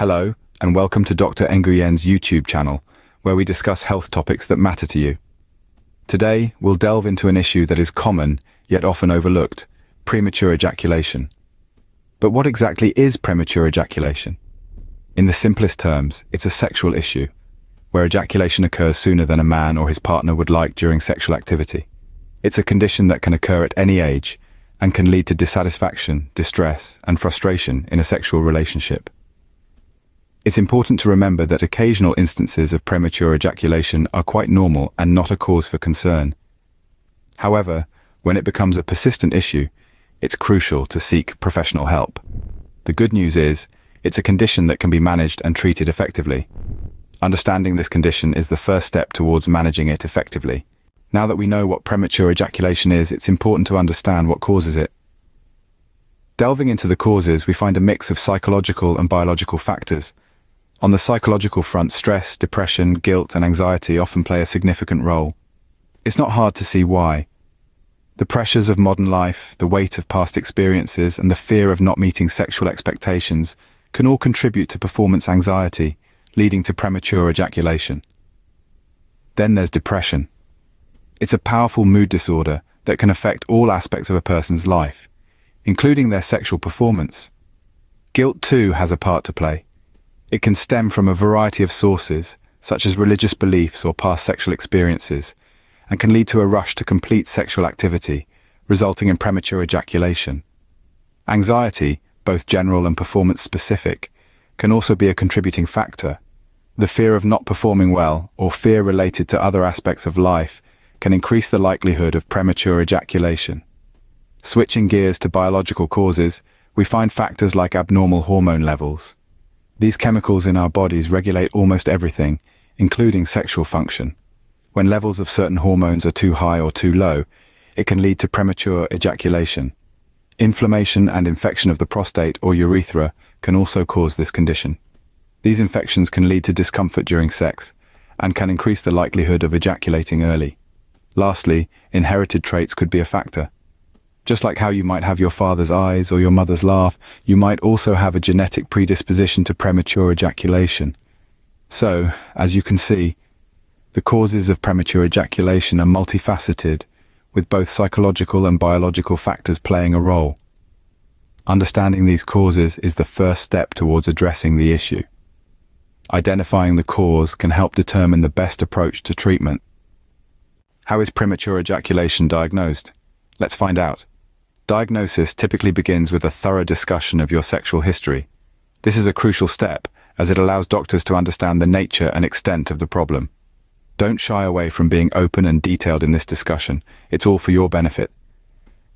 Hello, and welcome to Dr. Nguyen's YouTube channel, where we discuss health topics that matter to you. Today, we'll delve into an issue that is common, yet often overlooked: premature ejaculation. But what exactly is premature ejaculation? In the simplest terms, it's a sexual issue, where ejaculation occurs sooner than a man or his partner would like during sexual activity. It's a condition that can occur at any age, and can lead to dissatisfaction, distress, and frustration in a sexual relationship. It's important to remember that occasional instances of premature ejaculation are quite normal and not a cause for concern. However, when it becomes a persistent issue, it's crucial to seek professional help. The good news is, it's a condition that can be managed and treated effectively. Understanding this condition is the first step towards managing it effectively. Now that we know what premature ejaculation is, it's important to understand what causes it. Delving into the causes, we find a mix of psychological and biological factors. On the psychological front, stress, depression, guilt, and anxiety often play a significant role. It's not hard to see why. The pressures of modern life, the weight of past experiences, and the fear of not meeting sexual expectations can all contribute to performance anxiety, leading to premature ejaculation. Then there's depression. It's a powerful mood disorder that can affect all aspects of a person's life, including their sexual performance. Guilt too has a part to play. It can stem from a variety of sources, such as religious beliefs or past sexual experiences, and can lead to a rush to complete sexual activity, resulting in premature ejaculation. Anxiety, both general and performance-specific, can also be a contributing factor. The fear of not performing well, or fear related to other aspects of life, can increase the likelihood of premature ejaculation. Switching gears to biological causes, we find factors like abnormal hormone levels. These chemicals in our bodies regulate almost everything, including sexual function. When levels of certain hormones are too high or too low, it can lead to premature ejaculation. Inflammation and infection of the prostate or urethra can also cause this condition. These infections can lead to discomfort during sex, and can increase the likelihood of ejaculating early. Lastly, inherited traits could be a factor. Just like how you might have your father's eyes or your mother's laugh, you might also have a genetic predisposition to premature ejaculation. So, as you can see, the causes of premature ejaculation are multifaceted, with both psychological and biological factors playing a role. Understanding these causes is the first step towards addressing the issue. Identifying the cause can help determine the best approach to treatment. How is premature ejaculation diagnosed? Let's find out. Diagnosis typically begins with a thorough discussion of your sexual history. This is a crucial step, as it allows doctors to understand the nature and extent of the problem. Don't shy away from being open and detailed in this discussion. It's all for your benefit.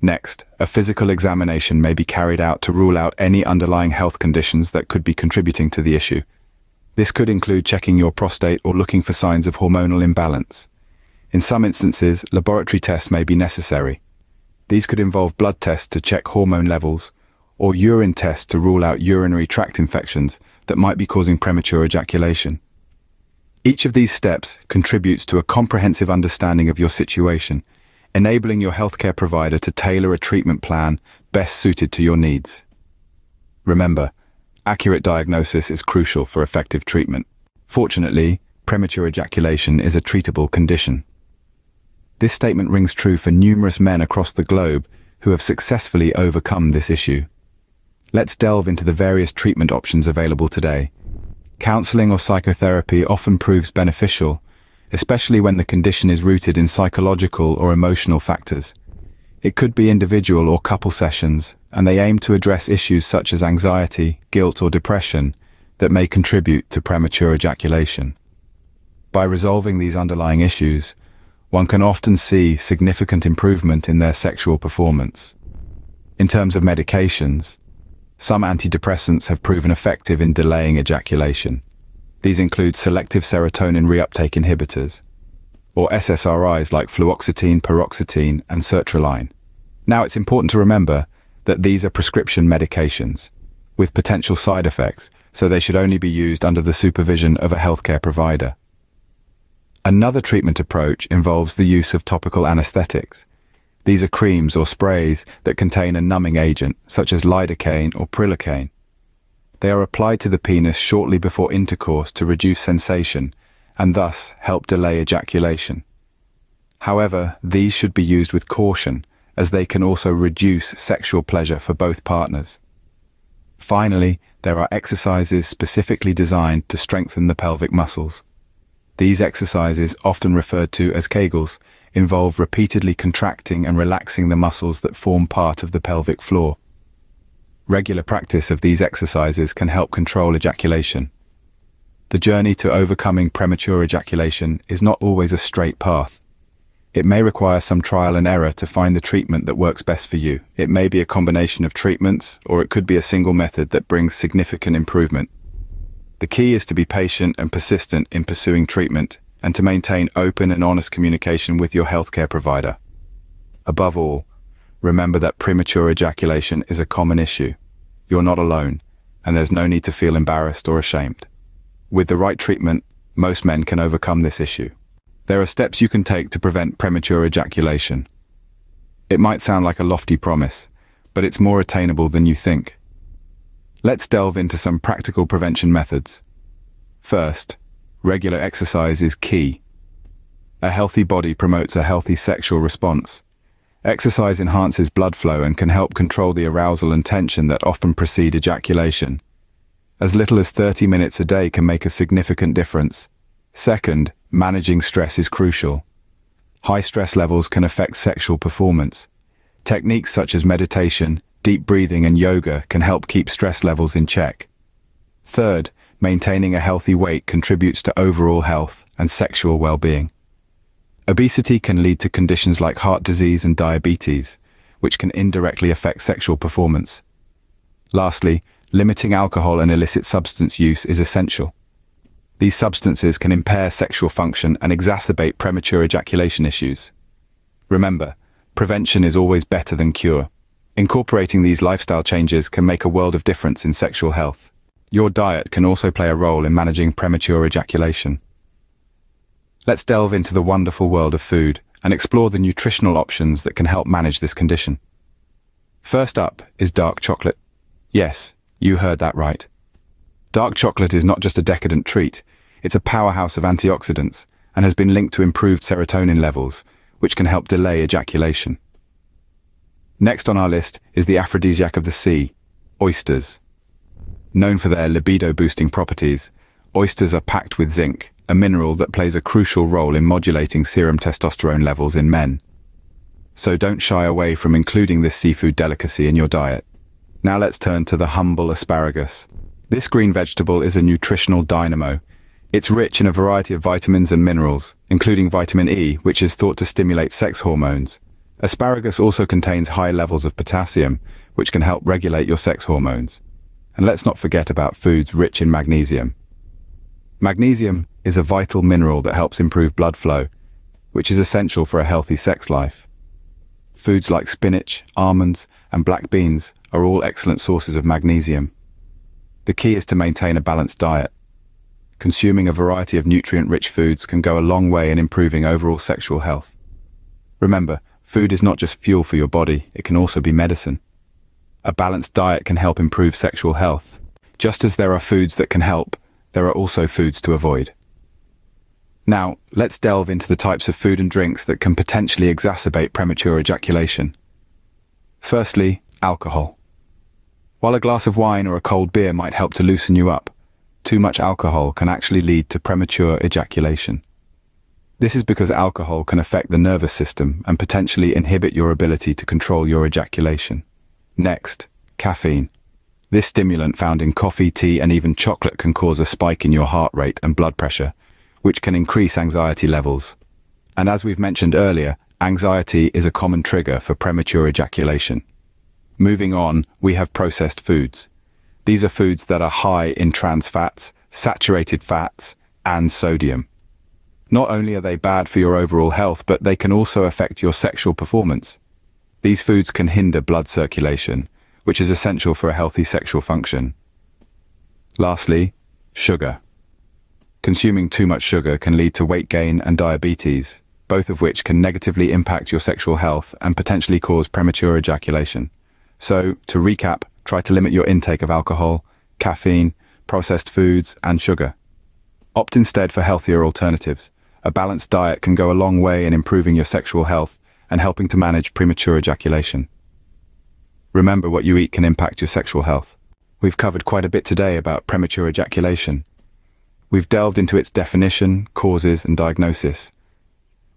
Next, a physical examination may be carried out to rule out any underlying health conditions that could be contributing to the issue. This could include checking your prostate or looking for signs of hormonal imbalance. In some instances, laboratory tests may be necessary. These could involve blood tests to check hormone levels, or urine tests to rule out urinary tract infections that might be causing premature ejaculation. Each of these steps contributes to a comprehensive understanding of your situation, enabling your healthcare provider to tailor a treatment plan best suited to your needs. Remember, accurate diagnosis is crucial for effective treatment. Fortunately, premature ejaculation is a treatable condition. This statement rings true for numerous men across the globe who have successfully overcome this issue. Let's delve into the various treatment options available today. Counseling or psychotherapy often proves beneficial, especially when the condition is rooted in psychological or emotional factors. It could be individual or couple sessions, and they aim to address issues such as anxiety, guilt, or depression that may contribute to premature ejaculation. By resolving these underlying issues, one can often see significant improvement in their sexual performance. In terms of medications, some antidepressants have proven effective in delaying ejaculation. These include selective serotonin reuptake inhibitors, or SSRIs like fluoxetine, paroxetine, and sertraline. Now, it's important to remember that these are prescription medications, with potential side effects, so they should only be used under the supervision of a healthcare provider. Another treatment approach involves the use of topical anesthetics. These are creams or sprays that contain a numbing agent, such as lidocaine or prilocaine. They are applied to the penis shortly before intercourse to reduce sensation and thus help delay ejaculation. However, these should be used with caution, as they can also reduce sexual pleasure for both partners. Finally, there are exercises specifically designed to strengthen the pelvic muscles. These exercises, often referred to as Kegels, involve repeatedly contracting and relaxing the muscles that form part of the pelvic floor. Regular practice of these exercises can help control ejaculation. The journey to overcoming premature ejaculation is not always a straight path. It may require some trial and error to find the treatment that works best for you. It may be a combination of treatments, or it could be a single method that brings significant improvement. The key is to be patient and persistent in pursuing treatment and to maintain open and honest communication with your healthcare provider. Above all, remember that premature ejaculation is a common issue. You're not alone, and there's no need to feel embarrassed or ashamed. With the right treatment, most men can overcome this issue. There are steps you can take to prevent premature ejaculation. It might sound like a lofty promise, but it's more attainable than you think. Let's delve into some practical prevention methods. First, regular exercise is key. A healthy body promotes a healthy sexual response. Exercise enhances blood flow and can help control the arousal and tension that often precede ejaculation. As little as 30 minutes a day can make a significant difference. Second, managing stress is crucial. High stress levels can affect sexual performance. Techniques such as meditation, deep breathing, and yoga can help keep stress levels in check. Third, maintaining a healthy weight contributes to overall health and sexual well-being. Obesity can lead to conditions like heart disease and diabetes, which can indirectly affect sexual performance. Lastly, limiting alcohol and illicit substance use is essential. These substances can impair sexual function and exacerbate premature ejaculation issues. Remember, prevention is always better than cure. Incorporating these lifestyle changes can make a world of difference in sexual health. Your diet can also play a role in managing premature ejaculation. Let's delve into the wonderful world of food and explore the nutritional options that can help manage this condition. First up is dark chocolate. Yes, you heard that right. Dark chocolate is not just a decadent treat, it's a powerhouse of antioxidants and has been linked to improved serotonin levels, which can help delay ejaculation. Next on our list is the aphrodisiac of the sea, oysters. Known for their libido-boosting properties, oysters are packed with zinc, a mineral that plays a crucial role in modulating serum testosterone levels in men. So don't shy away from including this seafood delicacy in your diet. Now let's turn to the humble asparagus. This green vegetable is a nutritional dynamo. It's rich in a variety of vitamins and minerals, including vitamin E, which is thought to stimulate sex hormones. Asparagus also contains high levels of potassium, which can help regulate your sex hormones. And let's not forget about foods rich in magnesium. Magnesium is a vital mineral that helps improve blood flow, which is essential for a healthy sex life. Foods like spinach, almonds, and black beans are all excellent sources of magnesium. The key is to maintain a balanced diet. Consuming a variety of nutrient-rich foods can go a long way in improving overall sexual health. Remember, food is not just fuel for your body, it can also be medicine. A balanced diet can help improve sexual health. Just as there are foods that can help, there are also foods to avoid. Now, let's delve into the types of food and drinks that can potentially exacerbate premature ejaculation. Firstly, alcohol. While a glass of wine or a cold beer might help to loosen you up, too much alcohol can actually lead to premature ejaculation. This is because alcohol can affect the nervous system and potentially inhibit your ability to control your ejaculation. Next, caffeine. This stimulant found in coffee, tea, and even chocolate can cause a spike in your heart rate and blood pressure, which can increase anxiety levels. And as we've mentioned earlier, anxiety is a common trigger for premature ejaculation. Moving on, we have processed foods. These are foods that are high in trans fats, saturated fats, and sodium. Not only are they bad for your overall health, but they can also affect your sexual performance. These foods can hinder blood circulation, which is essential for a healthy sexual function. Lastly, sugar. Consuming too much sugar can lead to weight gain and diabetes, both of which can negatively impact your sexual health and potentially cause premature ejaculation. So, to recap, try to limit your intake of alcohol, caffeine, processed foods, and sugar. Opt instead for healthier alternatives. A balanced diet can go a long way in improving your sexual health and helping to manage premature ejaculation. Remember, what you eat can impact your sexual health. We've covered quite a bit today about premature ejaculation. We've delved into its definition, causes, and diagnosis.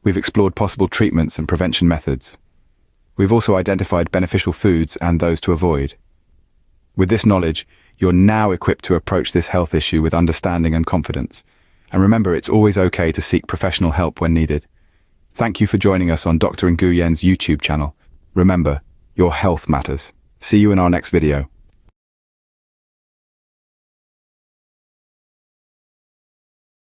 We've explored possible treatments and prevention methods. We've also identified beneficial foods and those to avoid. With this knowledge, you're now equipped to approach this health issue with understanding and confidence. And remember, it's always okay to seek professional help when needed. Thank you for joining us on Dr. Nguyen's YouTube channel. Remember, your health matters. See you in our next video.